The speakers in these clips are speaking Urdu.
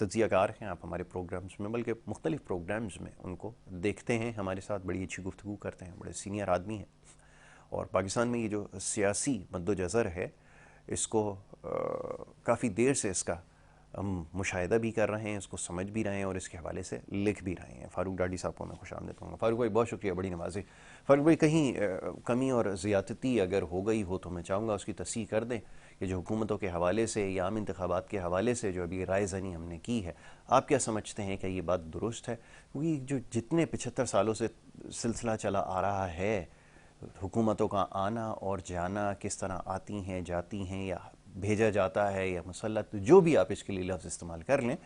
تجزیہ کار ہیں آپ ہمارے پروگرامز میں، بلکہ مختلف پروگرامز میں ان کو دیکھتے ہیں، ہمارے ساتھ بڑی اچھی گفتگو کرتے ہیں، بڑے سینئر آدمی ہیں. اور پاکستان میں یہ جو سیاسی مد و جزر ہے اس کو کافی دیر سے اس کا ہم مشاہدہ بھی کر رہے ہیں، اس کو سمجھ بھی رہے ہیں اور اس کے حوالے سے لکھ بھی رہے ہیں. فاروق ڈاڈی صاحب کو میں خوش آمدید کہوں گا. فاروق بھائی بہت شکریہ، بڑی نوازی. فاروق بھائی کہیں کمی اور زیادتی اگر ہو گئی ہو تو میں چاہوں گا اس کی تصحیح کر دیں کہ جو حکومتوں کے حوالے سے یا عام انتخابات کے حوالے سے جو ابھی رائے زنی ہم نے کی ہے، آپ کیا سمجھتے ہیں کہ یہ بات درست ہے؟ کیونکہ جو جتنے 75 سالوں سے سلسلہ چلا آ رہا ہے حکومتوں کا آنا اور جانا، کس طرح آتی ہیں جاتی ہیں یا بھیجا جاتا ہے یا مسلط، جو بھی آپ اس کے لیے لفظ استعمال کر لیں،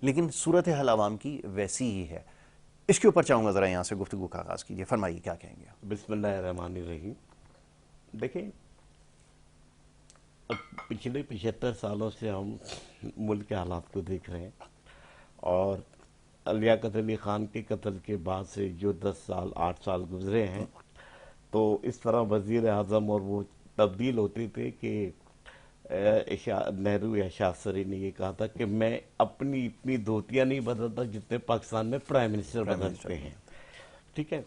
لیکن صورتحال عوام کی ویسی ہی ہے. اس کے اوپر چاہوں گا ذرا یہاں سے گفتگو کا آغاز کیجیے، فرمائیے کیا کہیں گے. بسم اللہ الرحمن الرحیم. دیکھیں، اب پچھلے 75 سالوں سے ہم ملک کے حالات کو دیکھ رہے ہیں، اور لیاقت علی خان کے قتل کے بعد سے جو 10 سال 8 سال گزرے ہیں، تو اس طرح وزیر اعظم اور وہ تبدیل ہوتے تھے کہ نہرو یا شاستری نے یہ کہا تھا کہ میں اپنی اتنی دھوتیاں نہیں بدلتا جتنے پاکستان میں پرائم منسٹر بدلتے ہیں. ٹھیک ہے.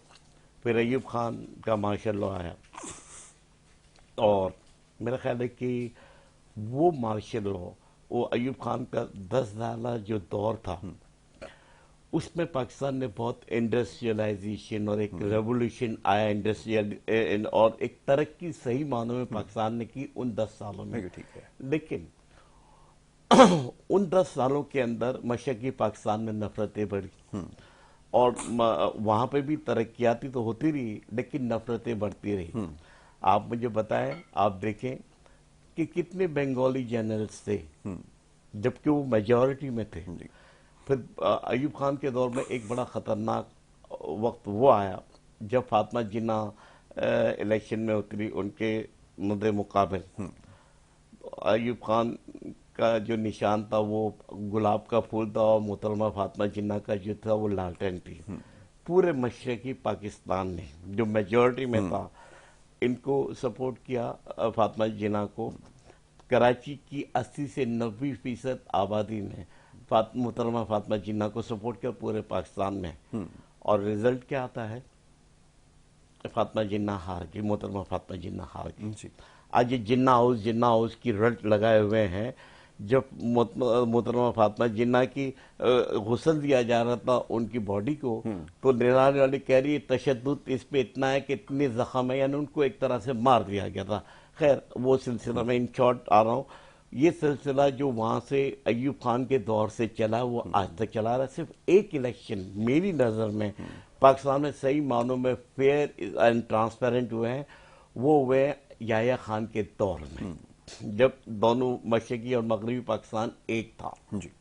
پھر ایوب خان کا مارشل لا آیا، اور میرا خیال ہے کہ وہ مارشل لا، وہ ایوب خان کا 10 سالہ جو دور تھا، اس میں پاکستان نے بہت انڈسٹریلائزیشن اور ایک ریولوشن آیا انڈسٹریل، اور ایک ترقی صحیح معنوں میں پاکستان نے کی ان 10 سالوں میں. ٹھیک ہے. لیکن ان 10 سالوں کے اندر مشرقی پاکستان میں نفرتیں بڑھی، اور وہاں پہ بھی ترقیاتی تو ہوتی رہی لیکن نفرتیں بڑھتی رہی. آپ مجھے بتائیں، آپ دیکھیں کہ کتنے بنگالی جنرلز تھے جبکہ وہ میجورٹی میں تھے. پھر ایوب خان کے دور میں ایک بڑا خطرناک وقت وہ آیا جب فاطمہ جناح الیکشن میں اتری ان کے مقابل. ایوب خان کا جو نشان تھا وہ گلاب کا پھول تھا، اور محترمہ فاطمہ جناح کا جو تھا وہ لالٹین تھی. پورے مشرقی پاکستان نے جو میجورٹی میں تھا ان کو سپورٹ کیا، فاطمہ جناح کو. کراچی کی 80 سے 90% آبادی نے محترمہ فاطمہ جناح کو سپورٹ کیا پورے پاکستان میں. اور رزلٹ کیا آتا ہے؟ فاطمہ جناح ہار گئی، محترمہ فاطمہ جناح ہار گئی. آج یہ جناح ہاؤس کی رٹ لگائے ہوئے ہیں. جب محترمہ فاطمہ جناح کی غسل دیا جا رہا تھا ان کی باڈی کو، تو نرانے والے کہہ رہی ہے تشدد اس پہ اتنا ہے کہ اتنے زخم ہے، یعنی ان کو ایک طرح سے مار دیا گیا تھا. خیر، وہ سلسلہ میں ان شارٹ آ رہا ہوں. یہ سلسلہ جو وہاں سے ایوب خان کے دور سے چلا وہ آج تک چلا رہا ہے. صرف ایک الیکشن میری نظر میں پاکستان میں صحیح معنوں میں فیئر اینڈ ٹرانسپیرنٹ ہوئے ہیں، وہ ہوئے یحییٰ خان کے دور میں، جب دونوں مشرقی اور مغربی پاکستان ایک تھا.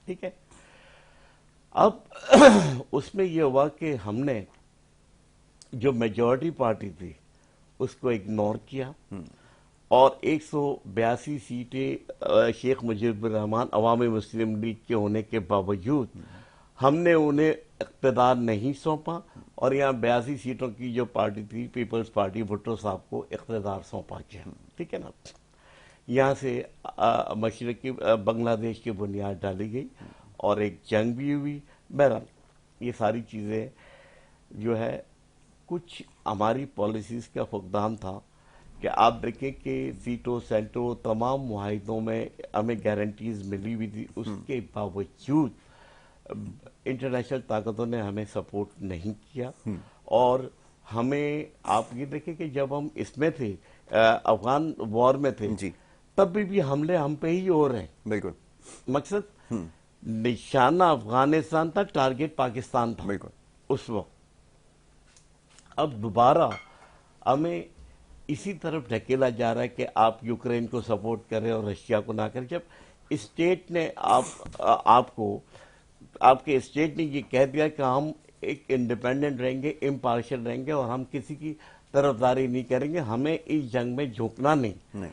ٹھیک ہے. اب اس میں یہ ہوا کہ ہم نے جو میجورٹی پارٹی تھی اس کو اگنور کیا، اور 182 سیٹیں شیخ مجیب الرحمان عوامی مسلم لیگ کے ہونے کے باوجود ہم نے انہیں اقتدار نہیں سونپا، اور یہاں 82 سیٹوں کی جو پارٹی تھی پیپلز پارٹی، بھٹو صاحب کو اقتدار سونپا گیا. ٹھیک ہے نا. یہاں سے مشرقی بنگلہ دیش کی بنیاد ڈالی گئی اور ایک جنگ بھی ہوئی. بہرحال یہ ساری چیزیں جو ہے کچھ ہماری پالیسیز کا فقدان تھا کہ آپ دیکھیں کہ سیٹو سینٹو تمام معاہدوں میں ہمیں گارنٹیز ملی ہوئی تھی، اس کے باوجود انٹرنیشنل طاقتوں نے ہمیں سپورٹ نہیں کیا. اور ہمیں آپ یہ دیکھیں کہ جب ہم اس میں تھے افغان وار میں تھے تب بھی حملے ہم پہ ہی ہو رہے ہیں. بالکل. مقصد نشانہ افغانستان تھا، ٹارگٹ پاکستان تھا اس وقت. اب دوبارہ ہمیں اسی طرف ڈھکیلا جا رہا ہے کہ آپ یوکرین کو سپورٹ کریں اور رشیا کو نہ کریں. جب اسٹیٹ نے آپ کو، آپ کے اسٹیٹ نے یہ کہہ دیا کہ ہم ایک انڈیپینڈنٹ رہیں گے، امپارشل رہیں گے، اور ہم کسی کی طرفداری نہیں کریں گے، ہمیں اس جنگ میں جھونکنا نہیں.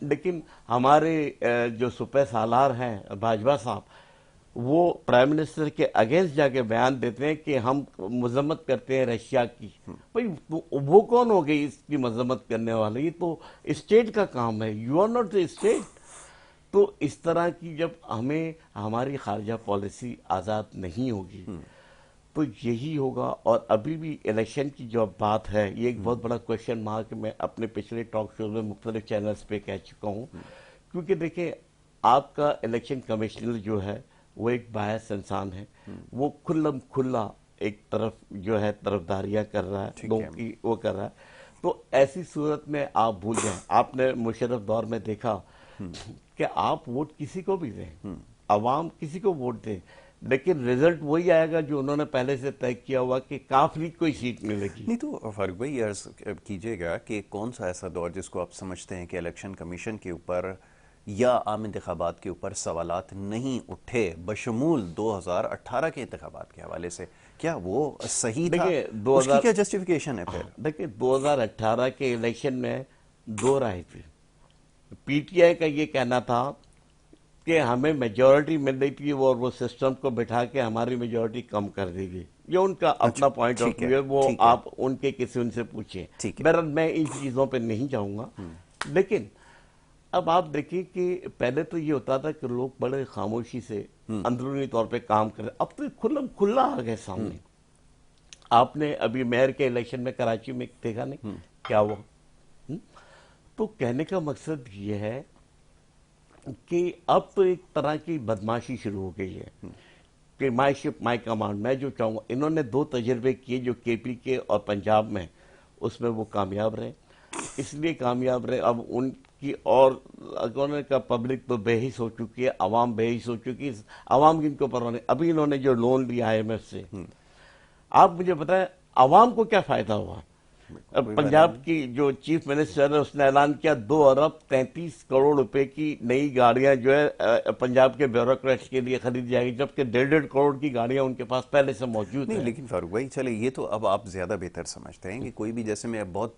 لیکن ہمارے جو سپہ سالار ہیں باجوہ صاحب، وہ پرائم منسٹر کے اگینسٹ جا کے بیان دیتے ہیں کہ ہم مذمت کرتے ہیں رشیا کی. بھئی وہ کون ہو گئی اس کی مذمت کرنے والے؟ یہ تو اسٹیٹ کا کام ہے. You are not the state. تو اس طرح کی جب ہمیں ہماری خارجہ پالیسی آزاد نہیں ہوگی تو یہی ہوگا. اور ابھی بھی الیکشن کی جو بات ہے یہ ایک بہت بڑا کویشچن مارک میں اپنے پچھلے ٹاک شوز میں مختلف چینلز پہ کہہ چکا ہوں. کیونکہ دیکھیں آپ کا الیکشن کمشنر جو ہے وہ ایک باعث انسان ہے, وہ کھلم کھلا ایک طرف جو ہے طرفداریاں کر رہا ہے, لوگوں کی وہ کر رہا ہے. تو ایسی صورت میں آپ بھول جائیں, آپ نے مشرف دور میں دیکھا کہ آپ ووٹ کسی کو بھی دیں, عوام کسی کو ووٹ دیں, لیکن رزلٹ وہی آئے گا جو انہوں نے پہلے سے طے کیا ہوا کہ کاف لیگ کوئی سیٹ ملے گی. نہیں تو فاروق بھائی عرض کیجئے گا کہ کون سا ایسا دور جس کو آپ سمجھتے ہیں کہ الیکشن کمیشن کے اوپر یا عام انتخابات کے اوپر سوالات نہیں اٹھے بشمول 2018 کے انتخابات کے حوالے سے, کیا وہ صحیح تھا؟ اس کی کیا جسٹیفیکیشن ہے پھر؟ دیکھیں 2018 کے الیکشن میں دو رائے تھی. پی ٹی آئی کا یہ کہنا تھا کہ ہمیں میجورٹی مل رہی تھی اور وہ سسٹم کو بٹھا کے ہماری میجورٹی کم کر دی گئی. یہ ان کا اپنا پوائنٹ آف ویو ہے, وہ آپ ان کے کسی ان سے پوچھیں. بہرحال میں ان چیزوں پہ نہیں جاؤں گا. لیکن اب آپ دیکھیں کہ پہلے تو یہ ہوتا تھا کہ لوگ بڑے خاموشی سے اندرونی طور پہ کام کر رہے, اب تو کھلم کھلا آ گئے سامنے. آپ نے ابھی میئر کے الیکشن میں کراچی میں دیکھا نہیں کیا ہوا. تو کہنے کا مقصد یہ ہے کہ اب تو ایک طرح کی بدماشی شروع ہو گئی ہے کہ مائی شپ مائی کمانڈ, میں جو چاہوں گا. انہوں نے دو تجربے کیے جو کے پی کے اور پنجاب میں, اس میں وہ کامیاب رہے. اس لیے کامیاب رہے, اب ان کی اور انہوں نے کہا پبلک تو بے حس ہو چکی ہے, عوام بے حس ہو چکی ہے, عوام کی ان کو پرواہ نہیں. ابھی انہوں نے جو لون لیا آئی ایم ایف سے, آپ مجھے بتائیں عوام کو کیا فائدہ ہوا؟ پنجاب کی جو چیف منسٹر ہے اس نے اعلان کیا 2 ارب 33 کروڑ روپے کی نئی گاڑیاں جو ہے پنجاب کے بیوروکریٹس کے لیے خرید جائے گی, جبکہ 1.5 کروڑ کی گاڑیاں ان کے پاس پہلے سے موجود ہیں. نہیں لیکن فاروق بھائی چلے یہ تو اب آپ زیادہ بہتر سمجھتے ہیں کہ کوئی بھی, جیسے میں بہت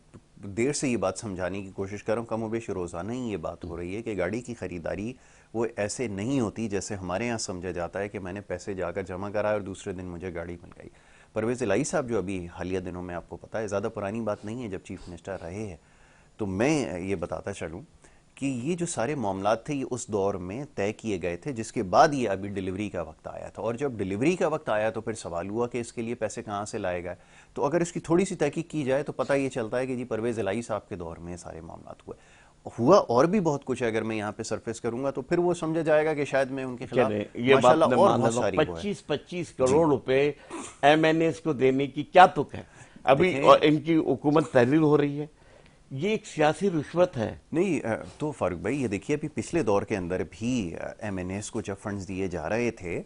دیر سے یہ بات سمجھانے کی کوشش کر رہا ہوں, کم و بیش روزانہ ہی یہ بات ہو رہی ہے کہ گاڑی کی خریداری وہ ایسے نہیں ہوتی جیسے ہمارے ہاں سمجھا جاتا ہے کہ میں نے پیسے جا کر جمع کرائے اور دوسرے دن مجھے گاڑی مل گئی. پرویز الہی صاحب جو ابھی حالیہ دنوں میں آپ کو پتا ہے, زیادہ پرانی بات نہیں ہے جب چیف منسٹر رہے ہیں, تو میں یہ بتاتا چلوں کہ یہ جو سارے معاملات تھے یہ اس دور میں طے کیے گئے تھے, جس کے بعد یہ ابھی ڈیلیوری کا وقت آیا تھا. اور جب ڈیلیوری کا وقت آیا تو پھر سوال ہوا کہ اس کے لیے پیسے کہاں سے لائے گئے. تو اگر اس کی تھوڑی سی تحقیق کی جائے تو پتہ یہ چلتا ہے کہ جی پرویز الہی صاحب کے دور میں سارے معاملات ہوا اور بھی بہت کچھ ہے. اگر میں یہاں پہ سرفیس کروں گا تو پھر وہ سمجھا جائے گا کہ شاید میں ان کے خلاف ماشاءاللہ اور بہت ساری 25 کروڑ روپے ایم این ایس کو دینے کی کیا تک ہے. ابھی ان کی حکومت تحلیل ہو رہی ہے, یہ ایک سیاسی رشوت ہے. نہیں تو فاروق بھائی یہ دیکھیے ابھی پچھلے دور کے اندر بھی ایم این ایس کو جب فنڈز دیے جا رہے تھے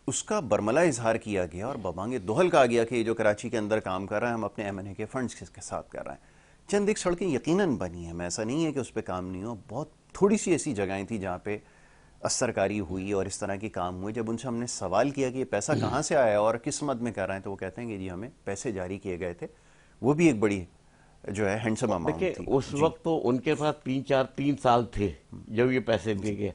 اس کا برملا اظہار کیا گیا اور ببانگ دہل کہا گیا کہ یہ جو کراچی کے اندر کام کر رہا ہے ہم اپنے ایم این اے کے فنڈز کے ساتھ کر رہے ہیں. چند ایک سڑکیں یقیناً بنی ہیں, میں ایسا نہیں ہے کہ اس پہ کام نہیں ہو, بہت تھوڑی سی ایسی جگہیں تھیں جہاں پہ اثرکاری ہوئی اور اس طرح کے کام ہوئے. جب ان سے ہم نے سوال کیا کہ یہ پیسہ کہاں سے آیا اور کس مد میں کر رہے ہیں تو وہ کہتے ہیں کہ جی ہمیں پیسے جاری کیے گئے تھے, وہ بھی ایک بڑی جو ہے ہینڈسم اماؤنٹ تھی. دیکھیں اس وقت تو ان کے پاس 3 سال تھے جب یہ پیسے دیے گئے.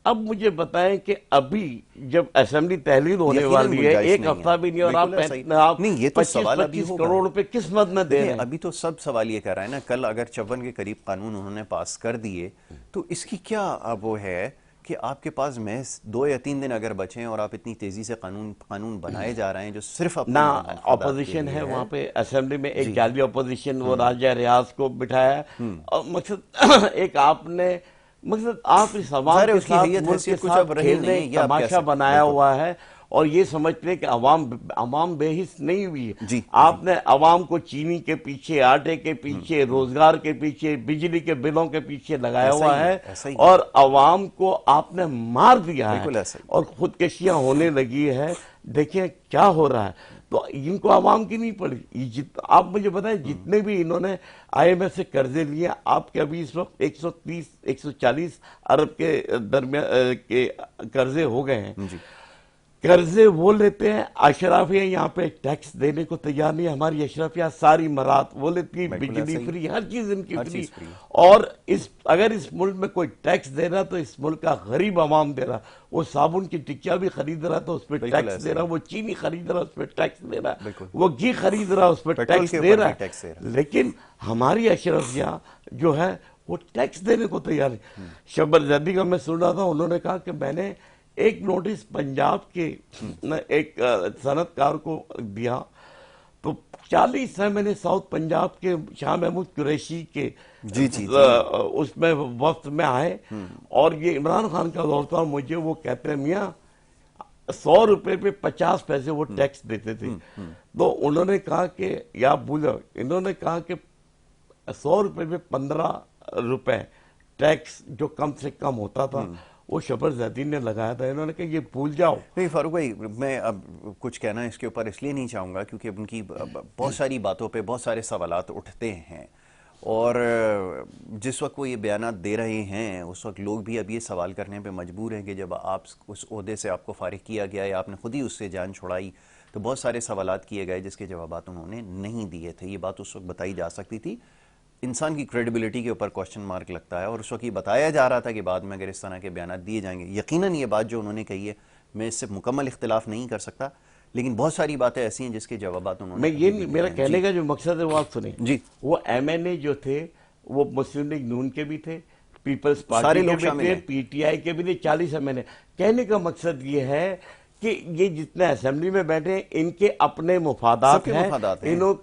اب مجھے بتائیں کہ ابھی جب اسمبلی تحلیل ہونے والی ہے, ایک ہفتہ بھی نہیں اور آپ 25 کروڑ روپے کس مد میں دے رہے ہیں. ابھی تو سب سوال یہ کر رہا ہے نا, کل اگر 54 کے قریب قانون انہوں نے پاس کر دیے تو اس کی کیا اب وہ ہے کہ آپ کے پاس محض 2 یا 3 دن اگر بچیں اور آپ اتنی تیزی سے قانون بنائے جا رہے ہیں جو صرف نہ اپوزیشن ہے وہاں پہ اسمبلی میں, ایک جعلی اپوزیشن, وہ راجہ ریاض کو بٹھایا اور مقصد ایک آپ نے مقصد آپ اس عوام کے ساتھ ملک کے ساتھ کھیلنے تماشا بنایا ہوا ہے اور یہ سمجھتے ہیں کہ عوام بے حس نہیں ہوئی ہے. آپ نے عوام کو چینی کے پیچھے, آٹے کے پیچھے, روزگار کے پیچھے, بجلی کے بلوں کے پیچھے لگایا ہوا ہے اور عوام کو آپ نے مار دیا ہے اور خودکشیاں ہونے لگی ہے. دیکھیں کیا ہو رہا ہے. تو ان کو عوام کی نہیں پڑی. آپ مجھے بتائیں جتنے بھی انہوں نے آئی ایم ایف سے قرضے لیے, آپ کے ابھی اس وقت 130-140 ارب کے درمیان کے قرضے ہو گئے ہیں. قرضے وہ لیتے ہیں, اشرافیہ یہاں پہ ٹیکس دینے کو تیار نہیں. ہماری اشرافیہ ساری مرات وہ لیتی ہیں, بجلی فری, ہر چیز ان کی فری. اور اگر اس ملک میں کوئی ٹیکس دے رہا تو اس ملک کا غریب عوام دے رہا. وہ صابن کی ٹکیا بھی خرید رہا تو اس پہ ٹیکس دے رہا, وہ چینی خرید رہا اس پہ ٹیکس دے رہا, وہ گھی خرید رہا اس پہ ٹیکس دے رہا. لیکن ہماری اشرافیہ جو ہے وہ ٹیکس دینے کو تیار ہے. شبر زیدی کا میں سن رہا تھا, انہوں نے کہا کہ میں نے ایک نوٹس پنجاب کے ایک صنعت کار کو دیا, تو 40 ہے میں نے ساؤتھ پنجاب کے شاہ محمود قریشی کے اس میں وفد میں آئے, اور یہ عمران خان کا دور تھا, مجھے وہ کہتے ہیں میاں 100 روپے پہ 50 پیسے وہ ٹیکس دیتے تھے. تو انہوں نے کہا کہ یا بولو, انہوں نے کہا کہ 100 روپے پہ 15 روپے ٹیکس جو کم سے کم ہوتا تھا وہ شبر زیدی نے لگایا تھا. انہوں نے کہا یہ بھول جاؤ. نہیں فاروق بھائی, میں اب کچھ کہنا اس کے اوپر اس لیے نہیں چاہوں گا کیونکہ ان کی بہت ساری باتوں پہ بہت سارے سوالات اٹھتے ہیں, اور جس وقت وہ یہ بیانات دے رہے ہیں اس وقت لوگ بھی اب یہ سوال کرنے پہ مجبور ہیں کہ جب آپ اس عہدے سے آپ کو فارغ کیا گیا یا آپ نے خود ہی اس سے جان چھڑائی تو بہت سارے سوالات کیے گئے جس کے جوابات انہوں نے نہیں دیے تھے. یہ بات اس وقت بتائی جا سکتی تھی. انسان کی کریڈیبلٹی کے اوپر کوسچن مارک لگتا ہے, اور اس وقت یہ بتایا جا رہا تھا کہ بعد میں اگر اس طرح کے بیانات دیے جائیں گے, یقیناً یہ بات جو انہوں نے کہی ہے میں اس سے مکمل اختلاف نہیں کر سکتا, لیکن بہت ساری باتیں ایسی ہیں جس کے جوابات انہوں نے میں یہ نہیں, میرا کہنے کا جو مقصد ہے وہ آپ سنیں. جی, وہ ایم این اے جو تھے وہ مسلم لیگ نون کے بھی تھے, پیپلز پارٹی کے بھی تھے, پی ٹی آئی کے بھی تھے, 40 ایم این اے. کہنے کا مقصد یہ ہے کہ یہ جتنے اسمبلی میں بیٹھے ہیں ان کے اپنے مفادات ہیں,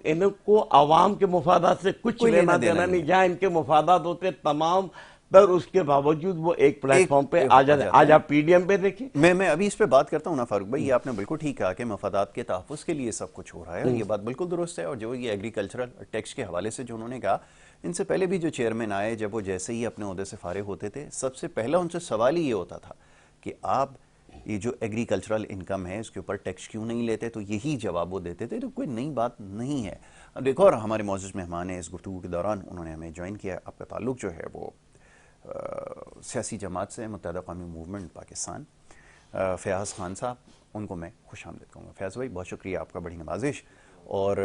ان کو عوام کے مفادات سے کچھ لینا دینا نہیں. جہاں ان کے مفادات ہوتے تمام پر, اس کے باوجود وہ ایک پلیٹ فارم پہ آ جاتے ہیں. آج آپ پی ڈی ایم پہ دیکھیں. میں ابھی اس پہ بات کرتا ہوں نا فاروق بھائی, یہ آپ نے بالکل ٹھیک کہا کہ مفادات کے تحفظ کے لیے سب کچھ ہو رہا ہے, یہ بات بالکل درست ہے. اور جو یہ ایگریکلچرل ٹیکس کے حوالے سے جو انہوں نے کہا, ان سے پہلے بھی جو چیئرمین آئے جب وہ جیسے ہی اپنے عہدے سے فارغ ہوتے تھے سب سے پہلا ان سے سوال ہی یہ ہوتا تھا کہ آپ یہ جو ایگریکلچرل انکم ہے اس کے اوپر ٹیکس کیوں نہیں لیتے, تو یہی جواب وہ دیتے تھے. تو کوئی نئی بات نہیں ہے. اب ایک اور ہمارے معزز مہمان ہیں اس گفتگو کے دوران, انہوں نے ہمیں جوائن کیا. آپ کا تعلق جو ہے وہ سیاسی جماعت سے, متحدہ قومی موومنٹ پاکستان, فیاض خان صاحب, ان کو میں خوش آمدید کہوں گا. فیاض بھائی بہت شکریہ آپ کا, بڑی نوازش. اور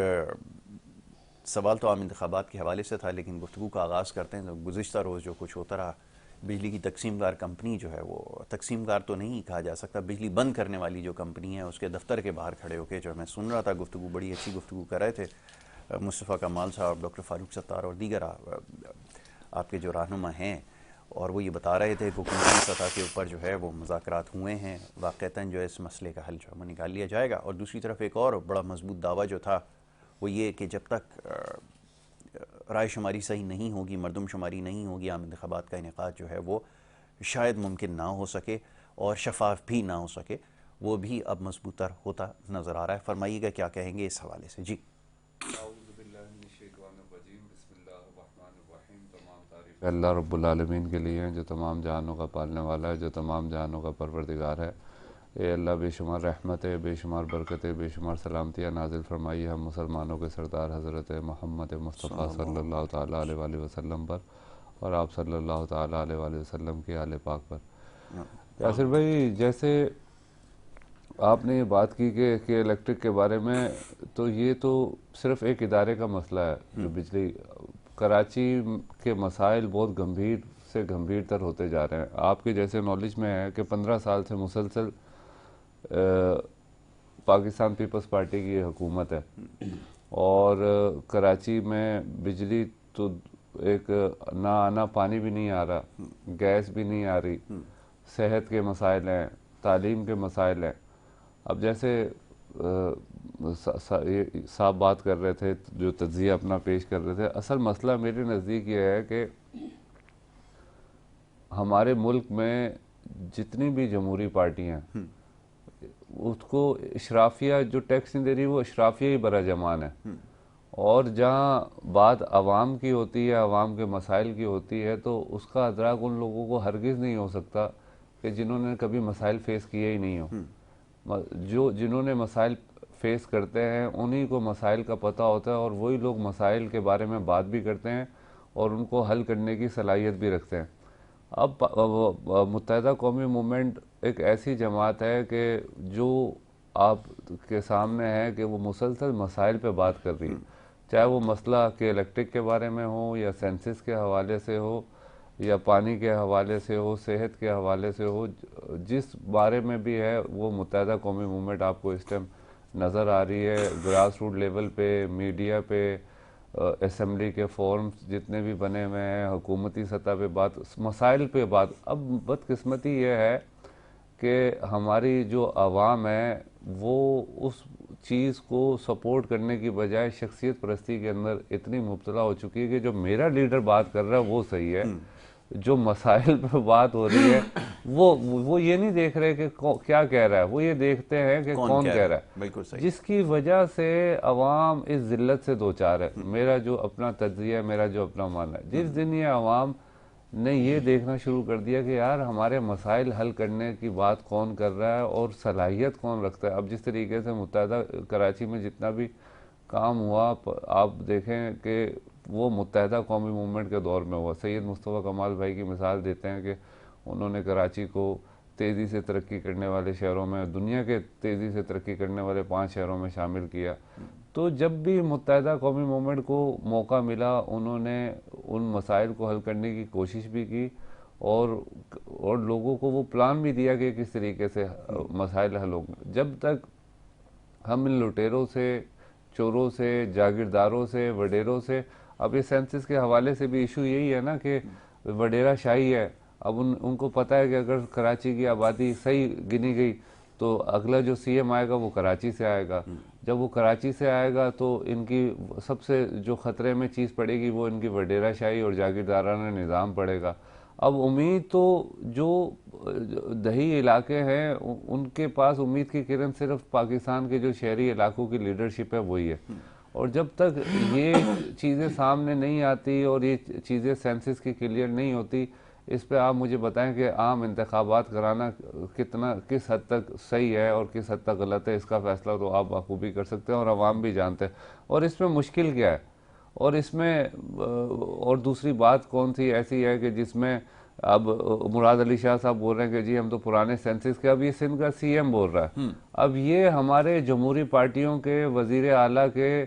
سوال تو عام انتخابات کے حوالے سے تھا, لیکن گفتگو کا آغاز کرتے ہیں تو گزشتہ روز جو کچھ ہوتا رہا, بجلی کی تقسیم کار کمپنی جو ہے, وہ تقسیم کار تو نہیں کہا جا سکتا, بجلی بند کرنے والی جو کمپنی ہے اس کے دفتر کے باہر کھڑے ہو کے جو میں سن رہا تھا گفتگو, بڑی اچھی گفتگو کر رہے تھے مصطفیٰ کمال صاحب, ڈاکٹر فاروق ستار اور دیگر آپ کے جو رہنما ہیں, اور وہ یہ بتا رہے تھے کہ حکومتی سطح کے اوپر جو ہے وہ مذاکرات ہوئے ہیں, واقعتاً جو ہے اس مسئلے کا حل جو ہے وہ نکال لیا جائے گا. اور دوسری طرف ایک اور بڑا مضبوط دعویٰ جو تھا وہ یہ کہ جب تک رائے شماری صحیح نہیں ہوگی, مردم شماری نہیں ہوگی, عام انتخابات کا انعقاد جو ہے وہ شاید ممکن نہ ہو سکے اور شفاف بھی نہ ہو سکے. وہ بھی اب مضبوط تر ہوتا نظر آ رہا ہے. فرمائیے گا کیا کہیں گے اس حوالے سے. جی. اللہ رب العالمین کے لیے ہیں جو تمام جہانوں کا پالنے والا ہے, جو تمام جہانوں کا پروردگار ہے. اے اللہ بے شمار رحمتیں, بے شمار برکتیں, بے شمار سلامتیاں نازل فرمائیے ہم مسلمانوں کے سردار حضرت محمد مصطفیٰ صلی اللہ تعالیٰ علیہ وآلہ وسلم پر, اور آپ صلی اللہ تعالیٰ علیہ وآلہ وسلم کے آل پاک پر. یاسر بھائی, جیسے آپ نے یہ بات کی کہ الیکٹرک کے بارے میں, تو یہ تو صرف ایک ادارے کا مسئلہ ہے جو بجلی. کراچی کے مسائل بہت گمبھیر سے گمبھیر تر ہوتے جا رہے ہیں. آپ کے جیسے نالج میں ہے کہ 15 سال سے مسلسل پاکستان پیپلز پارٹی کی حکومت ہے, اور کراچی میں بجلی تو ایک نہ آنا, پانی بھی نہیں آ رہا, گیس بھی نہیں آ رہی, صحت کے مسائل ہیں, تعلیم کے مسائل ہیں. اب جیسے صاحب بات کر رہے تھے, جو تجزیہ اپنا پیش کر رہے تھے, اصل مسئلہ میرے نزدیک یہ ہے کہ ہمارے ملک میں جتنی بھی جمہوری پارٹیاں ہیں اس کو اشرافیہ جو ٹیکس نہیں دے رہی, وہ اشرافیہ ہی برا جمان ہے. اور جہاں بات عوام کی ہوتی ہے, عوام کے مسائل کی ہوتی ہے, تو اس کا ادراک ان لوگوں کو ہرگز نہیں ہو سکتا کہ جنہوں نے کبھی مسائل فیس کیے ہی نہیں ہو. جنہوں نے مسائل فیس کرتے ہیں انہی کو مسائل کا پتہ ہوتا ہے, اور وہی لوگ مسائل کے بارے میں بات بھی کرتے ہیں اور ان کو حل کرنے کی صلاحیت بھی رکھتے ہیں. اب متحدہ قومی موومنٹ ایک ایسی جماعت ہے کہ جو آپ کے سامنے ہے کہ وہ مسلسل مسائل پہ بات کر رہی ہے, چاہے وہ مسئلہ کہ الیکٹرک کے بارے میں ہو, یا سینسس کے حوالے سے ہو, یا پانی کے حوالے سے ہو, صحت کے حوالے سے ہو. جس بارے میں بھی ہے وہ متحدہ قومی موومنٹ آپ کو اس ٹائم نظر آ رہی ہے. گراس روٹ لیول پہ, میڈیا پہ, اسمبلی کے فورمز جتنے بھی بنے ہوئے ہیں، حکومتی سطح پہ بات، مسائل پہ بات. اب بدقسمتی یہ ہے کہ ہماری جو عوام ہے وہ اس چیز کو سپورٹ کرنے کی بجائے شخصیت پرستی کے اندر اتنی مبتلا ہو چکی ہے کہ جو میرا لیڈر بات کر رہا ہے وہ صحیح ہے، جو مسائل پہ بات ہو رہی ہے وہ یہ نہیں دیکھ رہے کہ کیا کہہ رہا ہے، وہ یہ دیکھتے ہیں کہ کون کہہ رہا ہے. بالکل صحیح. جس کی وجہ سے عوام اس ذلت سے دوچار ہے. میرا جو اپنا تجزیہ ہے، میرا جو اپنا ماننا ہے، جس دن یہ عوام نے یہ دیکھنا شروع کر دیا کہ یار ہمارے مسائل حل کرنے کی بات کون کر رہا ہے اور صلاحیت کون رکھتا ہے. اب جس طریقے سے متحدہ کراچی میں جتنا بھی کام ہوا، آپ دیکھیں کہ وہ متحدہ قومی موومنٹ کے دور میں ہوا. سید مصطفیٰ کمال بھائی کی مثال دیتے ہیں کہ انہوں نے کراچی کو تیزی سے ترقی کرنے والے شہروں میں، دنیا کے تیزی سے ترقی کرنے والے 5 شہروں میں شامل کیا. تو جب بھی متحدہ قومی موومنٹ کو موقع ملا انہوں نے ان مسائل کو حل کرنے کی کوشش بھی کی اور لوگوں کو وہ پلان بھی دیا کہ کس طریقے سے مسائل حل ہوں گے. جب تک ہم ان لٹیروں سے، چوروں سے، جاگیرداروں سے، وڈیروں سے، اب یہ سینسس کے حوالے سے بھی ایشو یہی ہے نا کہ وڈیرا شاہی ہے. اب ان کو پتہ ہے کہ اگر کراچی کی آبادی صحیح گنی گئی تو اگلا جو سی ایم آئے گا وہ کراچی سے آئے گا. جب وہ کراچی سے آئے گا تو ان کی سب سے جو خطرے میں چیز پڑے گی وہ ان کی وڈیرا شاہی اور جاگیردارانہ نظام پڑے گا. اب امید تو جو دیہی علاقے ہیں ان کے پاس امید کی کرن صرف پاکستان کے جو شہری علاقوں کی لیڈرشپ ہے وہی ہے. اور جب تک یہ چیزیں سامنے نہیں آتی اور یہ چیزیں سینسس کی کلیئر نہیں ہوتی، اس پہ آپ مجھے بتائیں کہ عام انتخابات کرانا کس حد تک صحیح ہے اور کس حد تک غلط ہے. اس کا فیصلہ تو آپ بخوبی کر سکتے ہیں اور عوام بھی جانتے ہیں. اور اس میں مشکل کیا ہے، اور اس میں اور دوسری بات کون سی ایسی ہے کہ جس میں اب مراد علی شاہ صاحب بول رہے ہیں کہ جی ہم تو پرانے سینسس کے، اب یہ سندھ کا سی ایم بول رہا ہے. اب یہ ہمارے جمہوری پارٹیوں کے وزیر اعلیٰ کے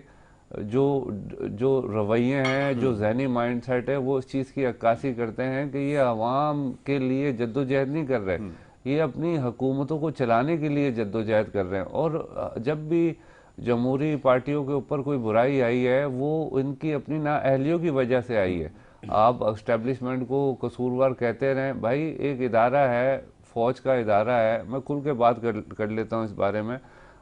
جو رویے ہیں، جو ذہنی مائنڈ سیٹ ہے، وہ اس چیز کی عکاسی کرتے ہیں کہ یہ عوام کے لیے جد و جہد نہیں کر رہے، یہ اپنی حکومتوں کو چلانے کے لیے جد و جہد کر رہے ہیں. اور جب بھی جمہوری پارٹیوں کے اوپر کوئی برائی آئی ہے وہ ان کی اپنی نااہلیوں کی وجہ سے آئی ہے. آپ اسٹیبلشمنٹ کو قصوروار کہتے رہیں، بھائی ایک ادارہ ہے، فوج کا ادارہ ہے، میں کھل کے بات کر لیتا ہوں اس بارے میں.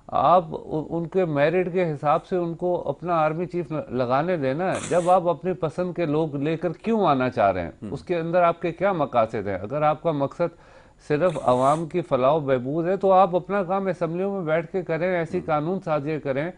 آپ ان کے میرٹ کے حساب سے ان کو اپنا آرمی چیف لگانے دینا. جب آپ اپنی پسند کے لوگ لے کر کیوں آنا چاہ رہے ہیں؟ اس کے اندر آپ کے کیا مقاصد ہیں؟ اگر آپ کا مقصد صرف عوام کی فلاح و بہبود ہے تو آپ اپنا کام اسمبلیوں میں بیٹھ کے کریں، ایسی قانون سازیاں کریں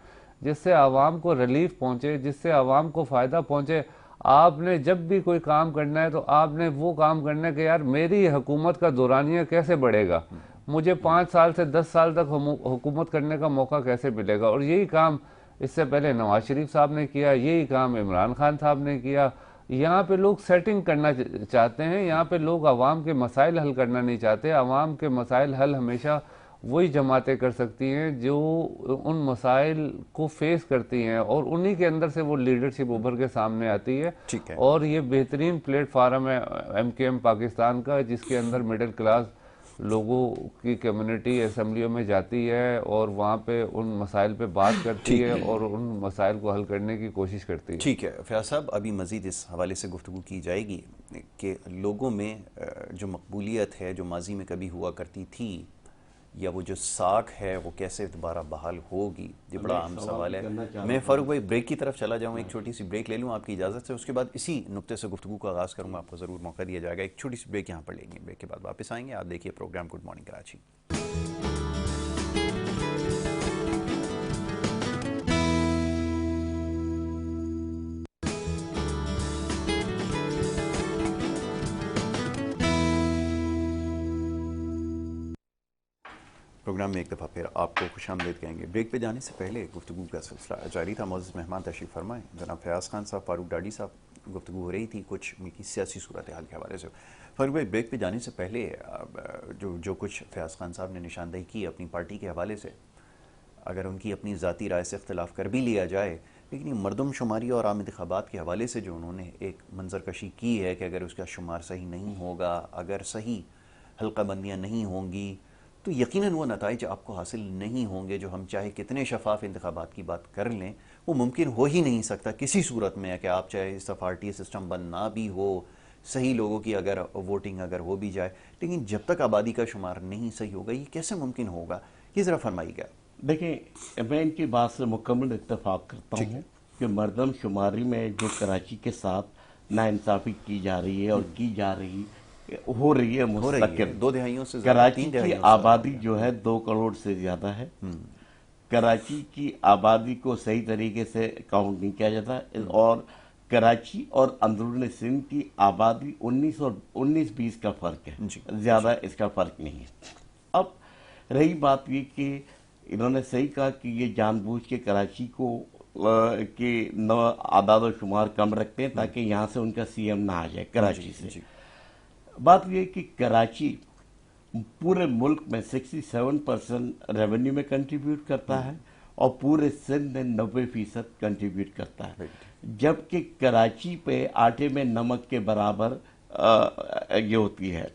جس سے عوام کو ریلیف پہنچے، جس سے عوام کو فائدہ پہنچے. آپ نے جب بھی کوئی کام کرنا ہے تو آپ نے وہ کام کرنا ہے کہ یار میری حکومت کا دورانیہ کیسے بڑھے گا، مجھے 5 سال سے 10 سال تک حکومت کرنے کا موقع کیسے ملے گا. اور یہی کام اس سے پہلے نواز شریف صاحب نے کیا، یہی کام عمران خان صاحب نے کیا. یہاں پہ لوگ سیٹنگ کرنا چاہتے ہیں، یہاں پہ لوگ عوام کے مسائل حل کرنا نہیں چاہتے. عوام کے مسائل حل ہمیشہ وہی جماعتیں کر سکتی ہیں جو ان مسائل کو فیس کرتی ہیں اور انہی کے اندر سے وہ لیڈرشپ ابھر کے سامنے آتی ہے. اور یہ بہترین پلیٹ فارم ہے ایم کے ایم پاکستان کا، جس کے اندر مڈل کلاس لوگوں کی کمیونٹی اسمبلیوں میں جاتی ہے اور وہاں پہ ان مسائل پہ بات کرتی ہے اور ان مسائل کو حل کرنے کی کوشش کرتی ہے. ٹھیک ہے فیاض صاحب، ابھی مزید اس حوالے سے گفتگو کی جائے گی کہ لوگوں میں جو مقبولیت ہے جو ماضی میں کبھی ہوا کرتی تھی یا وہ جو ساکھ ہے وہ کیسے دوبارہ بحال ہوگی، یہ بڑا اہم سوال ہے. میں فاروق بھائی بریک کی طرف چلا جاؤں، ایک چھوٹی سی بریک لے لوں آپ کی اجازت سے، اس کے بعد اسی نقطے سے گفتگو کا آغاز کروں گا. آپ کو ضرور موقع دیا جائے گا. ایک چھوٹی سی بریک یہاں پر لیں گے، بریک کے بعد واپس آئیں گے. آپ دیکھیے program good morning Karachi. Program میں ایک دفعہ پھر آپ کو خوش آمدید کہیں گے. بریک پہ جانے سے پہلے گفتگو کا سلسلہ جاری تھا. معزز مہمان تشریف فرمائیں. جناب فیاض خان صاحب، فاروق ڈاڈی صاحب، گفتگو ہو رہی تھی کچھ ملک کی سیاسی صورتحال کے حوالے سے. فاروق بھائی بریک پہ جانے سے پہلے جو کچھ فیاض خان صاحب نے نشاندہی کی اپنی پارٹی کے حوالے سے، اگر ان کی اپنی ذاتی رائے سے اختلاف کر بھی لیا جائے، لیکن یہ مردم شماری اور عام انتخابات کے حوالے سے جو انہوں نے ایک منظر کشی کی ہے کہ اگر اس کا شمار صحیح نہیں ہوگا، اگر صحیح حلقہ بندیاں نہیں ہوں گی تو یقیناً وہ نتائج آپ کو حاصل نہیں ہوں گے جو ہم چاہے کتنے شفاف انتخابات کی بات کر لیں وہ ممکن ہو ہی نہیں سکتا کسی صورت میں کہ آپ چاہے سفارتی سسٹم بند نہ بھی ہو, صحیح لوگوں کی اگر ووٹنگ اگر ہو بھی جائے, لیکن جب تک آبادی کا شمار نہیں صحیح ہوگا یہ کیسے ممکن ہوگا؟ یہ ذرا فرمائی گا. دیکھیں میں ان کی بات سے مکمل اتفاق کرتا ہوں کہ مردم شماری میں جو کراچی کے ساتھ ناانصافی کی جا رہی ہے اور کی جا رہی ہو رہی ہے مستقل, 2 دہائیوں سے کراچی کی آبادی جو ہے 2 کروڑ سے زیادہ ہے. کراچی کی آبادی کو صحیح طریقے سے کاؤنٹ نہیں کیا جاتا, اور کراچی اور اندرون سندھ کی آبادی 19-20 کا فرق ہے, زیادہ اس کا فرق نہیں ہے. اب رہی بات یہ کہ انہوں نے صحیح کہا کہ یہ جان بوجھ کے کراچی کو کے اعداد و شمار کم رکھتے ہیں تاکہ یہاں سے ان کا سی ایم نہ آ جائے کراچی سے. بات یہ کہ کراچی پورے ملک میں 67% ریونیو میں کنٹریبیوٹ کرتا ہے اور پورے سندھ میں 90% کنٹریبیوٹ کرتا ہے, جبکہ کراچی پہ آٹے میں نمک کے برابر یہ ہوتی ہے,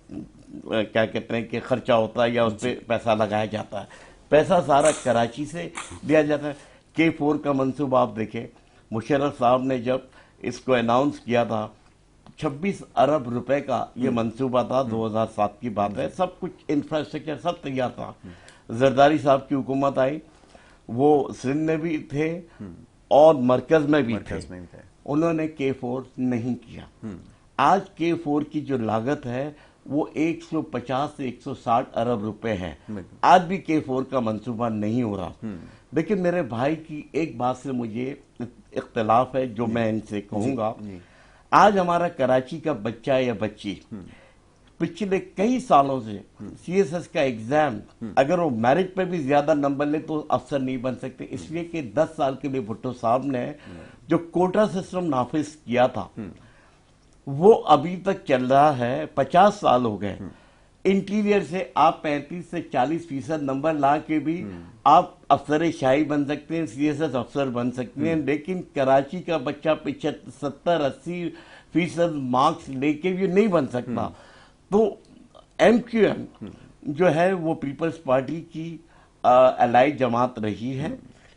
کیا کہتے ہیں کہ خرچہ ہوتا ہے یا اس پہ پیسہ لگایا جاتا ہے. پیسہ سارا کراچی سے دیا جاتا ہے. K4 کا منصوبہ آپ دیکھیں, مشرف صاحب نے جب اس کو اناؤنس کیا تھا 26 ارب روپے کا یہ منصوبہ تھا, 2007 کی بات ہے, سب کچھ انفراسٹرکچر سب تیار تھا. زرداری صاحب کی حکومت آئی, وہ سندھ میں بھی تھے اور مرکز میں بھی تھے, انہوں نے K4 نہیں کیا. آج K4 کی جو لاگت ہے وہ 150 سے 160 ارب روپے ہے. آج بھی K4 کا منصوبہ نہیں ہو رہا. لیکن میرے بھائی کی ایک بات سے مجھے اختلاف ہے جو میں ان سے کہوں گا. آج ہمارا کراچی کا بچہ یا بچی پچھلے کئی سالوں سے سی ایس ایس کا ایگزام اگر وہ میرٹ پہ بھی زیادہ نمبر لے تو افسر نہیں بن سکتے, اس لیے کہ 10 سال کے لیے بھٹو صاحب نے جو کوٹا سسٹم نافذ کیا تھا وہ ابھی تک چل رہا ہے. 50 سال ہو گئے. انٹیریئر سے آپ 35 سے 40% نمبر لا کے بھی آپ افسر شاہی بن سکتے ہیں, سی ایس ایس افسر بن سکتے ہیں, لیکن کراچی کا بچہ 70-80% مارکس لے کے بھی نہیں بن سکتا. تو ایم کیو ایم جو ہے وہ پیپلز پارٹی کی الائی جماعت رہی ہے.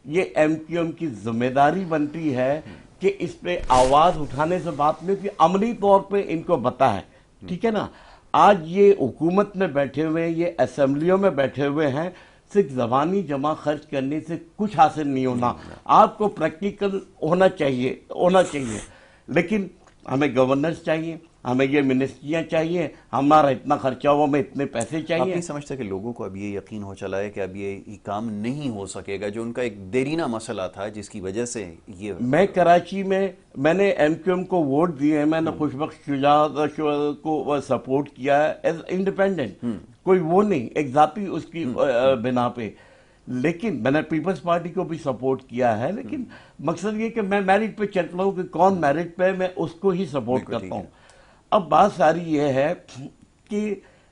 یہ ایم کیو ایم کی ذمہ داری بنتی ہے کہ اس پہ آواز اٹھانے سے بات نہیں ہوتی, عملی طور پہ ان کو بتا ہے. ٹھیک ہے نا, آج یہ حکومت میں بیٹھے ہوئے ہیں, یہ اسمبلیوں میں بیٹھے ہوئے ہیں, صرف زبانی جمع خرچ کرنے سے کچھ حاصل نہیں ہونا. آپ کو پریکٹیکل ہونا چاہیے. لیکن ہمیں گورنرز چاہیے, ہمیں یہ منسٹریاں چاہیے, ہمارا اتنا خرچہ ہوا, ہمیں اتنے پیسے چاہیے. آپ نہیں سمجھتے کہ لوگوں کو اب یہ یقین ہو چلا ہے کہ اب یہ کام نہیں ہو سکے گا, جو ان کا ایک دیرینہ مسئلہ تھا جس کی وجہ سے یہ... میں کراچی میں نے ایم کیو ایم کو ووٹ دیے ہیں, میں نے خوشبخت شجاعت کو سپورٹ کیا ہے ایز انڈیپینڈنٹ, کوئی وہ نہیں ایک ذاتی اس کی بنا پہ, لیکن میں نے پیپلز پارٹی کو بھی سپورٹ کیا ہے. لیکن مقصد یہ کہ میں میرٹ پہ چلتا ہوں کہ کون میرٹ پہ میں اس کو ہی سپورٹ کرتا ہوں. اب بات ساری یہ ہے کہ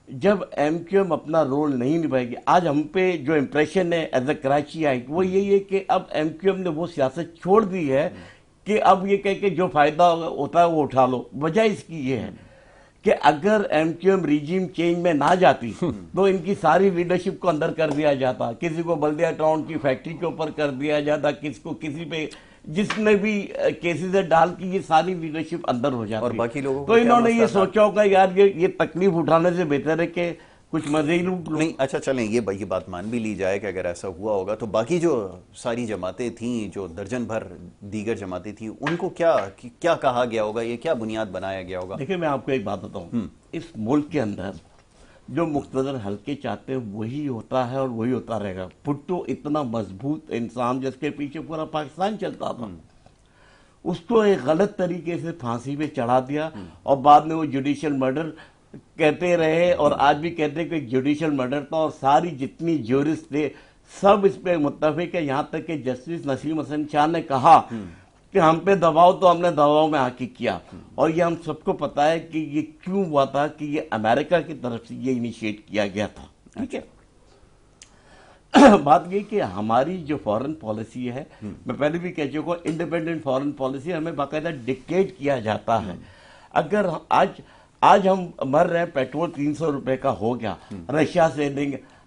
جب ایم کیو ایم اپنا رول نہیں نبھائے گی, آج ہم پہ جو امپریشن ہے ایز اے کراچی آئی وہ یہی ہے کہ اب ایم کیو ایم نے وہ سیاست چھوڑ دی ہے کہ اب یہ کہہ کہ جو فائدہ ہوتا ہے وہ اٹھا لو. وجہ اس کی یہ ہے کہ اگر M Q M regime change میں نہ جاتی تو ان کی ساری لیڈرشپ کو اندر کر دیا جاتا, کسی کو بلدیہ ٹاؤن کی فیکٹری کے اوپر کر دیا جاتا, کسی پہ جس نے بھی کیسز ڈال کی یہ ساری لیڈرشپ اندر ہو جاتی. اور باقی لوگوں تو انہوں نے یہ سوچا ہوگا یار یہ تکلیف اٹھانے سے بہتر ہے کہ کچھ مزے ہی لوٹ لو. نہیں اچھا چلیں یہ بات مان بھی لی جائے کہ اگر ایسا ہوا ہوگا تو باقی جو ساری جماعتیں تھیں, جو درجن بھر دیگر جماعتیں تھیں, ان کو کیا کہا گیا ہوگا, یہ کیا بنیاد بنایا گیا ہوگا؟ دیکھیں میں آپ کو ایک بات بتاؤں, اس ملک کے اندر جو مقتدر حلقے چاہتے ہیں وہی ہوتا ہے اور وہی ہوتا رہے گا. بھٹو اتنا مضبوط انسان جس کے پیچھے پورا پاکستان چلتا تھا, اس کو ایک غلط طریقے سے پھانسی پہ چڑھا دیا اور بعد میں وہ جوڈیشل مرڈر کہتے رہے, اور آج بھی کہتے ہیں کہ جوڈیشل مرڈر تھا, اور ساری جتنی جورسٹ تھے سب اس پہ متفق ہے. یہاں تک کہ جسٹس نسیم حسن شاہ نے کہا کہ ہم پہ دباؤ تو ہم نے دباؤ میں آ کے کیا, اور یہ ہم سب کو پتا ہے کہ یہ کیوں ہوا تھا, کہ یہ امریکہ کی طرف سے یہ انیشیٹ کیا گیا تھا. ٹھیک ہے, بات یہ کہ ہماری جو فورن پالیسی ہے, میں پہلے بھی کہہ چکا ہوں, انڈیپینڈنٹ فورن پالیسی ہمیں باقاعدہ ڈکٹیٹ کیا جاتا ہے. اگر آج ہم مر رہے ہیں, پیٹرول 300 روپے کا ہو گیا, رشیا سے لیں گے,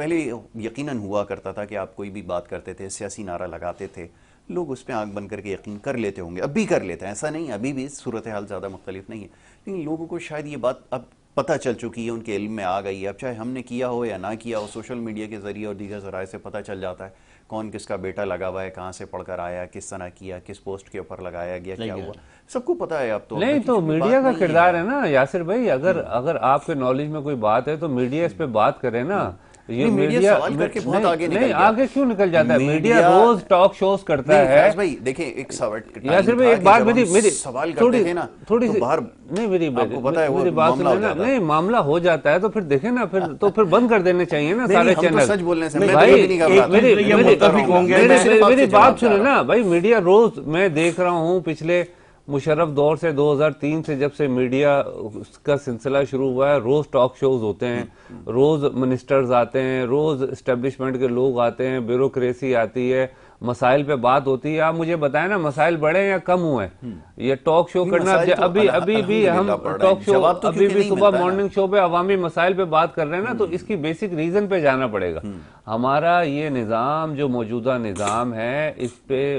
پہلے یقیناً ہوا کرتا تھا کہ آپ کوئی بھی بات کرتے تھے، سیاسی نعرہ لگاتے تھے، لوگ اس پہ آنکھ بند کر کے یقین کر لیتے ہوں گے، اب بھی کر لیتے ہیں، ایسا نہیں، ابھی بھی صورتحال زیادہ مختلف نہیں ہے، لیکن لوگوں کو شاید یہ بات اب پتہ چل چکی ہے، ان کے علم میں آ گئی ہے، اب چاہے ہم نے کیا ہو یا نہ کیا ہو، سوشل میڈیا کے ذریعے اور دیگر ذرائع سے پتہ چل جاتا ہے کون کس کا بیٹا لگا ہوا ہے، کہاں سے پڑھ کر آیا، کس طرح کیا، کس پوسٹ کے اوپر لگایا گیا، کیا ہوا، سب کو پتہ ہے اب تو. نہیں تو میڈیا کا کردار ہے نا یاسر بھائی، اگر آپ کے نالج میں کوئی بات ہے تو میڈیا اس پہ بات کرے نا. یہ میڈیا سوال کر کے بہت آگے نکل نہیں گیا. آگے کیوں نکل جاتا ہے؟ میڈیا روز ٹاک شوز کرتا ہے. فیاض بھائی دیکھیں ایک سوال یاسر بھائی ایک بات میری سوال کرتے تھے نا تھوڑی تو سی باہر نہیں میری پتہ ہے وہ بات معاملہ ہو سنیں نا. جاتا ہے. نہیں معاملہ ہو جاتا ہے تو پھر دیکھیں نا، پھر بند کر دینے چاہیے نا سارے ہم تو چینل. سچ بولنے سے میں تو یہ بھی نہیں گھبراتا. میری بات سنیں نا بھائی، میڈیا روز میں دیکھ رہا ہوں پچھلے مشرف دور سے 2003 سے جب سے میڈیا کا سلسلہ شروع ہوا ہے، روز ٹاک شوز ہوتے ہیں، روز منسٹرز آتے ہیں، روز اسٹیبلشمنٹ کے لوگ آتے ہیں، بیوروکریسی آتی ہے، مسائل پہ بات ہوتی ہے. آپ مجھے بتائیں نا مسائل بڑھے یا کم ہوئے؟ یہ ٹاک شو کرنا ابھی بھی ہم ٹاک شو ابھی بھی صبح مارننگ شو پہ عوامی مسائل پہ بات کر رہے ہیں نا، تو اس کی بیسک ریزن پہ جانا پڑے گا. ہمارا یہ نظام جو موجودہ نظام ہے اس پہ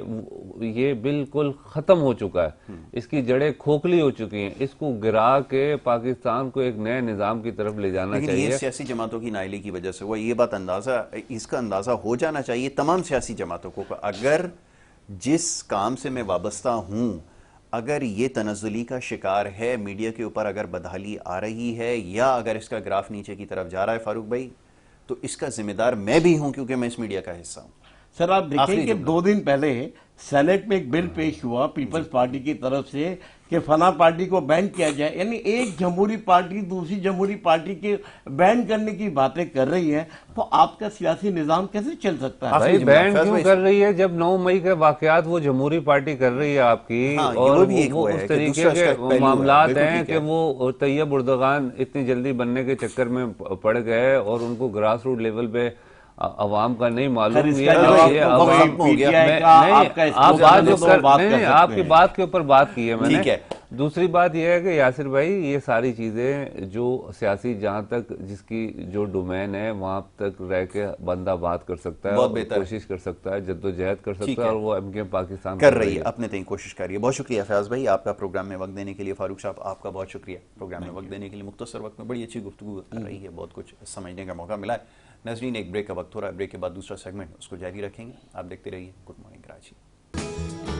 یہ بالکل ختم ہو چکا ہے، اس کی جڑیں کھوکھلی ہو چکی ہیں. اس کو گرا کے پاکستان کو ایک نئے نظام کی طرف لے جانا لیکن یہ چاہیے. سیاسی جماعتوں کی نااہلی کی وجہ سے وہ یہ بات اس کا اندازہ ہو جانا چاہیے تمام سیاسی جماعتوں کو. اگر جس کام سے میں وابستہ ہوں اگر یہ تنزلی کا شکار ہے، میڈیا کے اوپر اگر بدحالی آ رہی ہے یا اگر اس کا گراف نیچے کی طرف جا رہا ہے فاروق بھائی، تو اس کا ذمہ دار میں بھی ہوں کیونکہ میں اس میڈیا کا حصہ ہوں. سر آپ دیکھیں کہ 2 دن پہلے سینیٹ میں ایک بل پیش ہوا پیپلز پارٹی کی طرف سے کہ فلاں پارٹی کو بین کیا جائے. یعنی ایک جمہوری پارٹی دوسری جمہوری پارٹی کے بین کرنے کی باتیں کر رہی ہے، تو آپ کا سیاسی نظام کیسے چل سکتا ہے؟ بھائی بین کیوں کر رہی ہے جب 9 مئی کے واقعات وہ جمہوری پارٹی کر رہی ہے آپ کی، اور وہ اس طریقے کے معاملات ہیں کہ وہ طیب اردغان اتنی جلدی بننے کے چکر میں پڑ گئے اور ان کو گراس روٹ لیول پہ عوام کا نہیں معلوم. آپ کی بات کے اوپر بات کی ہے میں نے. دوسری بات یہ ہے کہ یاسر بھائی یہ ساری چیزیں جو سیاسی جہاں تک جس کی جو ڈومین ہے وہاں تک رہ کے بندہ بات کر سکتا ہے، کوشش کر سکتا ہے، جدوجہد کر سکتا ہے، اور وہ ایم کے پاکستان کر رہی ہے، اپنے تئیں کوشش کر رہی ہے. بہت شکریہ فیاض بھائی آپ کا پروگرام میں وقت دینے کے لیے. فاروق صاحب آپ کا بہت شکریہ پروگرام میں وقت دینے کے لیے. مختصر وقت میں بڑی اچھی گفتگو رہی ہے، بہت کچھ سمجھنے کا موقع ملا ہے. ناظرین ایک بریک کا وقت ہو رہا ہے، بریک کے بعد دوسرا سیگمنٹ اس کو جاری رکھیں گے. آپ دیکھتے رہیے گڈ مارننگ کراچی.